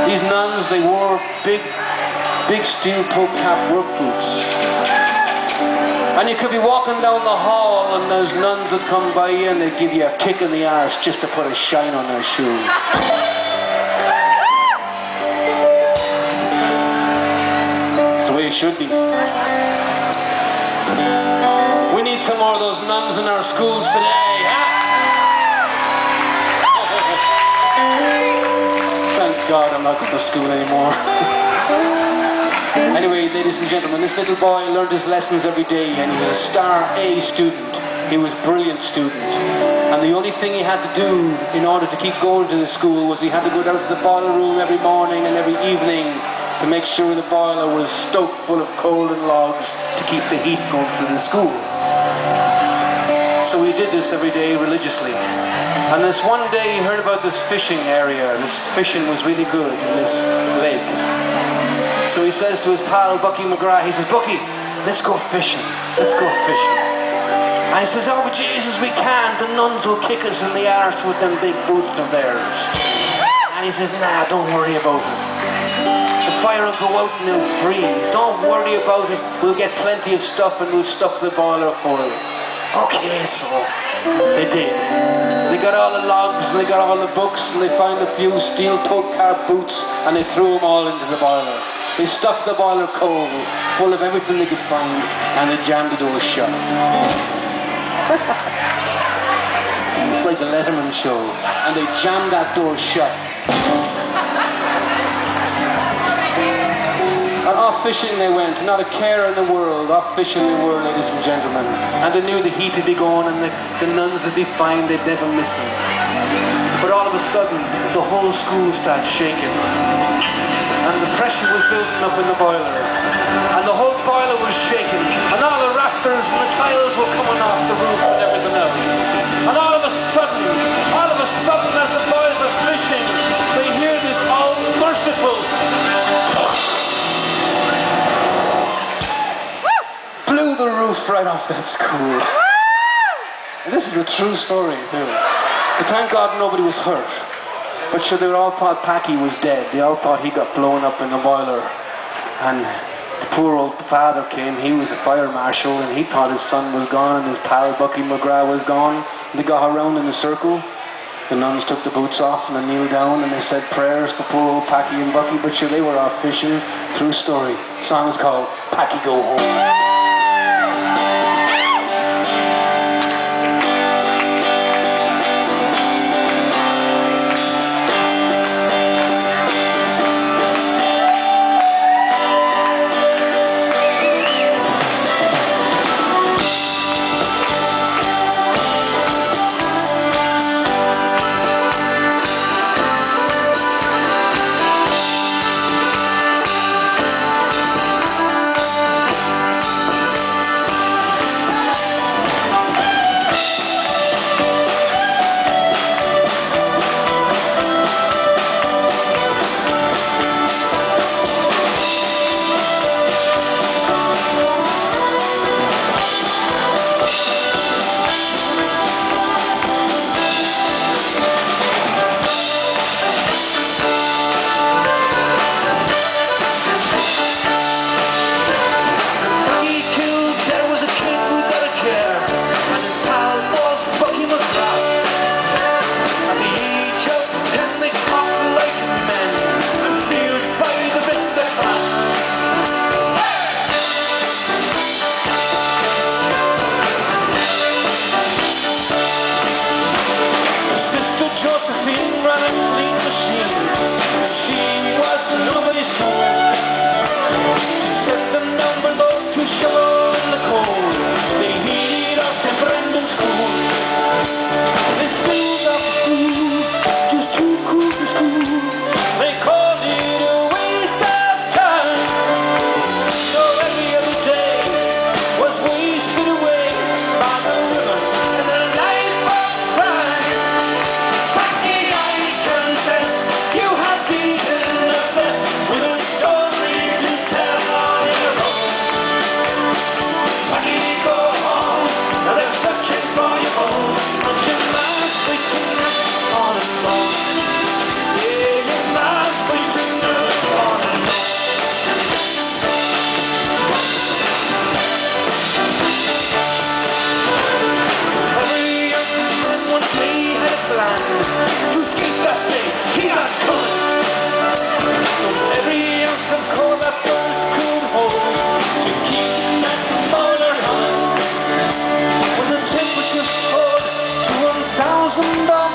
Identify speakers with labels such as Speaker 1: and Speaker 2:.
Speaker 1: These nuns, they wore big steel-toe cap work boots. And you could be walking down the hall and those nuns would come by you and they'd give you a kick in the arse just to put a shine on their shoe. It's the way it should be. We need some more of those nuns in our schools today, huh? Thank God I'm not going to school anymore. Anyway, ladies and gentlemen, this little boy learned his lessons every day and he was a star A student. He was a brilliant student. And the only thing he had to do in order to keep going to the school was he had to go down to the boiler room every morning and every evening to make sure the boiler was stoked full of coal and logs to keep the heat going through the school. So he did this every day religiously. And this one day he heard about this fishing area. This fishing was really good in this lake. So he says to his pal, Bucky McGrath, he says, Bucky, let's go fishing. Let's go fishing. And he says, oh, but Jesus, we can't. The nuns will kick us in the arse with them big boots of theirs. And he says, nah, don't worry about it. The fire will go out and it'll freeze. Don't worry about it. We'll get plenty of stuff and we'll stuff the boiler full. Okay, so they did. They got all the logs and they got all the books and they found a few steel-toed car boots and they threw them all into the boiler. They stuffed the boiler coal full of everything they could find and they jammed the door shut. It's like the Letterman show. And they jammed that door shut. And off fishing they went, not a care in the world. Off fishing they were, ladies and gentlemen. And they knew the heat would be going and the nuns would be fine, they'd never miss them. But all of a sudden, the whole school started shaking. And the pressure was building up in the boiler. And the whole boiler was shaking. And all the rafters and the tiles were coming off the roof and everything else. And all of a sudden, as the boys are fishing, they hear this all-merciful blew the roof right off that school. And this is a true story, too. But thank God nobody was hurt. But sure, they all thought Packy was dead. They all thought he got blown up in the boiler. And the poor old father came. He was the fire marshal, and he thought his son was gone, and his pal Bucky McGrath was gone. And they got around in a circle. The nuns took the boots off, and they kneeled down, and they said prayers for poor old Packy and Bucky. But sure, they were off fishing. True story. The song is called Packy Go Home.
Speaker 2: thousand dollars.